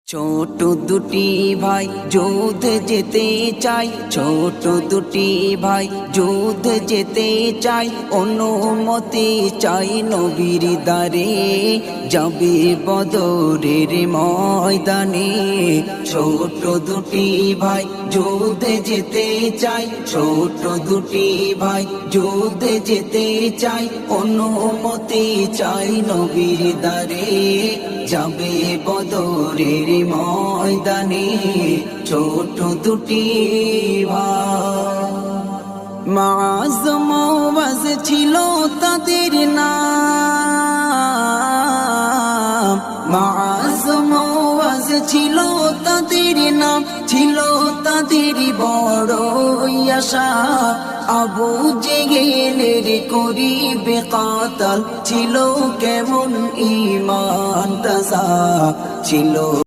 ছোট দুটি ভাই যুদ্ধে যেতে চাই, ছোট দুটি ভাই যুদ্ধে যেতে চাই, অনুমতি চাই নবীর দ্বারে, যাবে বদরের ময়দানে। ছোট দুটি ভাই যুদ্ধে যেতে চাই, ছোট দুটি ভাই যুদ্ধে যেতে চাই, অনুমতি চাই নবীর দ্বারে, যাবে বদরের ময়দানে। ছোট দুটি ভাই মাআজ মাওয়াজ ছিল তাদের নাম, মাআজ মাওয়াজ ছিল তাদের নাম, ছিল তাদের বড় আশা। আবু জেহেলের করিবে কাতাল, ছিল কেমন ঈমান তাজা ছিল।